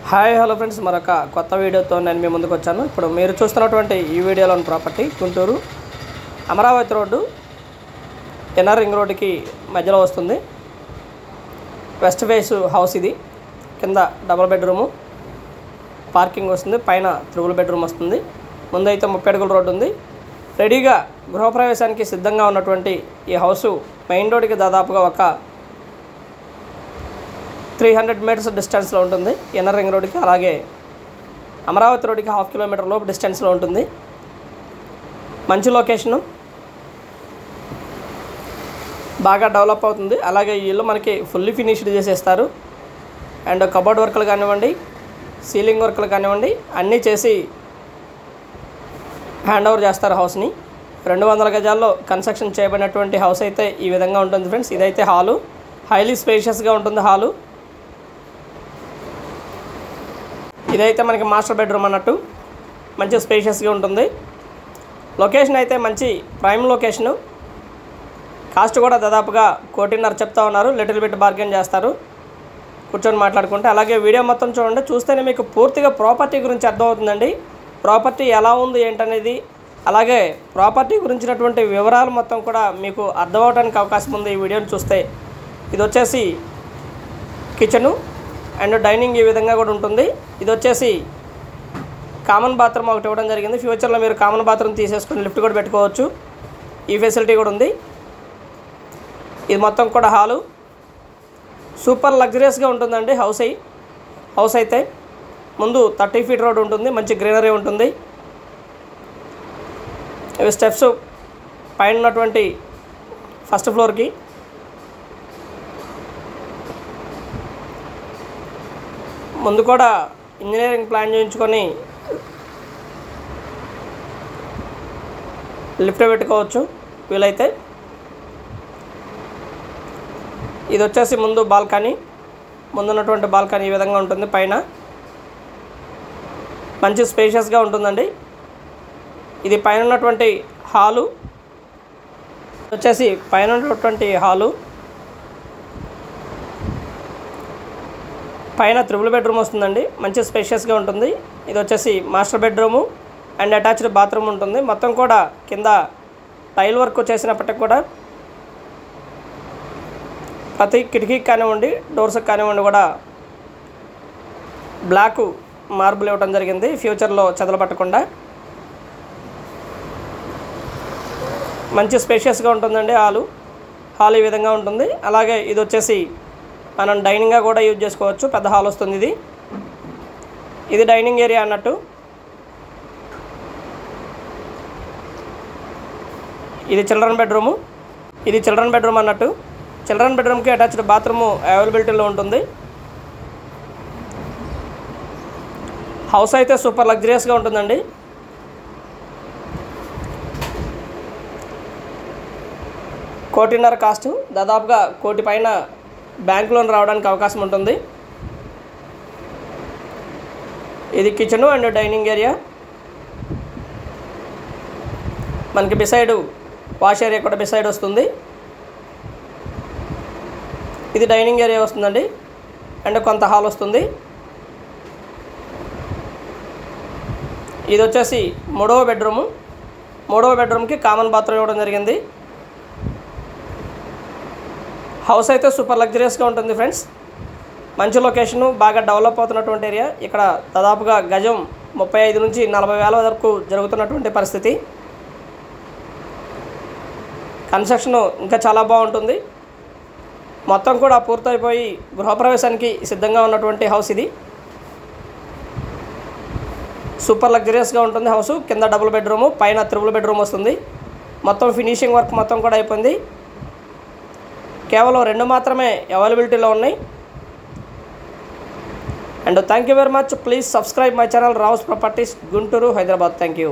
Hi hello friends, మరొక కొత్త వీడియోతో నేను మీ ముందుకు వచ్చాను. ఇప్పుడు మీరు చూస్తున్నటువంటి ఈ వీడియోలోని property Guntur Amaravati road NR ring రోడ్డుకి మధ్యలో వస్తుంది. వెస్ట్ ఫేస్ హౌస్ ఇది. కింద డబుల్ బెడ్రూము, పార్కింగ్ వస్తుంది, పైన త్రిబుల్ బెడ్రూమ్ వస్తుంది. ముందు అయితే 30 అడుగుల రోడ్డు ఉంది. రెడీగా గృహప్రవేశానికి సిద్ధంగా ఉన్నటువంటి ఈ హౌసు మెయిన్ రోడ్డుకి దాదాపుగా ఒక 300 మీటర్స్ డిస్టెన్స్లో ఉంటుంది. ఎన్ఆర్ రింగ్ రోడ్డుకి, అలాగే అమరావతి రోడ్డుకి 1/2 కిలోమీటర్ లోపు డిస్టెన్స్లో ఉంటుంది. మంచి లొకేషను, బాగా డెవలప్ అవుతుంది. అలాగే ఈ ఇల్లు మనకి ఫుల్లీ ఫినిష్డ్ చేసేస్తారు. అండ్ కబోర్డ్ వర్క్లు కానివ్వండి, సీలింగ్ వర్క్లు కానివ్వండి, అన్నీ చేసి హ్యాండ్ ఓవర్ చేస్తారు హౌస్ని. 200 గజాల్లో కన్స్ట్రక్షన్ చేయబడినటువంటి హౌస్ అయితే ఈ విధంగా ఉంటుంది ఫ్రెండ్స్. ఇదైతే హాలు, హైలీ స్పేషియస్గా ఉంటుంది హాలు. ఇదైతే మనకి మాస్టర్ బెడ్రూమ్ అన్నట్టు, మంచి స్పేషియస్గా ఉంటుంది. లొకేషన్ అయితే మంచి ప్రైమ్ లొకేషను. కాస్ట్ కూడా దాదాపుగా 1.5 చెప్తా ఉన్నారు. లిటిల్ బిట్ బార్గెన్ చేస్తారు కూర్చొని మాట్లాడుకుంటే. అలాగే వీడియో మొత్తం చూడండి, చూస్తేనే మీకు పూర్తిగా ప్రాపర్టీ గురించి అర్థమవుతుందండి. ప్రాపర్టీ ఎలా ఉంది ఏంటనేది, అలాగే ప్రాపర్టీ గురించినటువంటి వివరాలు మొత్తం కూడా మీకు అర్థమవడానికి అవకాశం ఉంది ఈ వీడియోని చూస్తే. ఇది వచ్చేసి కిచెను అండ్ డైనింగ్ ఈ విధంగా కూడా ఉంటుంది. ఇది వచ్చేసి కామన్ బాత్రూమ్ ఒకటి ఇవ్వడం జరిగింది. ఫ్యూచర్లో మీరు కామన్ బాత్రూమ్ తీసేసుకుని లిఫ్ట్ కూడా పెట్టుకోవచ్చు, ఈ ఫెసిలిటీ కూడా ఉంది. ఇది మొత్తం కూడా హాలు. సూపర్ లగ్జరియస్గా ఉంటుందండి హౌస్ అయితే. ముందు 30 ఫీట్ రోడ్ ఉంటుంది, మంచి గ్రీనరీ ఉంటుంది. ఇవి స్టెప్స్ పైన ఉన్నటువంటి ఫస్ట్ ఫ్లోర్కి. ముందు కూడా ఇంజనీరింగ్ ప్లాన్ చేయించుకొని లిఫ్ట్ పెట్టుకోవచ్చు వీలైతే. ఇది వచ్చేసి ముందు బాల్కనీ, ముందున్నటువంటి బాల్కనీ ఈ విధంగా ఉంటుంది. పైన మంచి స్పేషియస్గా ఉంటుందండి. ఇది పైన ఉన్నటువంటి హాలు. వచ్చేసి పైన ఉన్నటువంటి హాలు, పైన త్రిబుల్ బెడ్రూమ్ వస్తుందండి, మంచి స్పేషియస్గా ఉంటుంది. ఇది వచ్చేసి master bedroom and attached bathroom ఉంటుంది. మొత్తం కూడా కింద టైల్ వర్క్ చేసినప్పటికి కూడా ప్రతి కిటికీకి కానివ్వండి, డోర్స్కి కానివ్వండి కూడా బ్లాక్ మార్బుల్ ఇవ్వడం జరిగింది, ఫ్యూచర్లో చెదలు పట్టకుండా. మంచి స్పేషియస్గా ఉంటుందండి హాల్ ఈ విధంగా ఉంటుంది. అలాగే ఇది వచ్చేసి మనం డైనింగ్గా కూడా యూజ్ చేసుకోవచ్చు. పెద్ద హాల్ వస్తుంది ఇది డైనింగ్ ఏరియా అన్నట్టు. ఇది చిల్డ్రన్ బెడ్రూమ్ అన్నట్టు. చిల్డ్రన్ బెడ్రూమ్కి అటాచ్డ్ బాత్రూము అవైలబిలిటీలో ఉంటుంది. హౌస్ అయితే సూపర్ లగ్జరియస్గా ఉంటుందండి. ₹1.5 కాస్ట్, దాదాపుగా 1 కోటి పైన బ్యాంక్ లోన్ రావడానికి అవకాశం ఉంటుంది. ఇది కిచెను అండ్ డైనింగ్ ఏరియా. మనకి బిసైడ్ వాష్ ఏరియా కూడా బిసైడ్ వస్తుంది. ఇది డైనింగ్ ఏరియా వస్తుందండి అండ్ కొంత హాల్ వస్తుంది. ఇది వచ్చేసి మూడవ బెడ్రూమ్కి కామన్ బాత్రూమ్ ఇవ్వడం జరిగింది. హౌస్ అయితే సూపర్ లగ్జరియస్గా ఉంటుంది ఫ్రెండ్స్. మంచి లొకేషను, బాగా డెవలప్ అవుతున్నటువంటి ఏరియా. ఇక్కడ దాదాపుగా గజం 35 నుంచి 40 వేల వరకు జరుగుతున్నటువంటి పరిస్థితి. కన్స్ట్రక్షన్ ఇంకా చాలా బాగుంటుంది. మొత్తం కూడా పూర్తయిపోయి గృహప్రవేశానికి సిద్ధంగా ఉన్నటువంటి హౌస్ ఇది. సూపర్ లగ్జరియస్గా ఉంటుంది హౌసు. కింద డబుల్ బెడ్రూము, పైన త్రిబుల్ బెడ్రూమ్ వస్తుంది. మొత్తం ఫినిషింగ్ వర్క్ మొత్తం కూడా అయిపోయింది. కేవలం 2 మాత్రమే అవైలబిలిటీలో ఉన్నాయి. And thank you very much. Please subscribe my channel Rao's properties Guntur, Hyderabad. Thank you.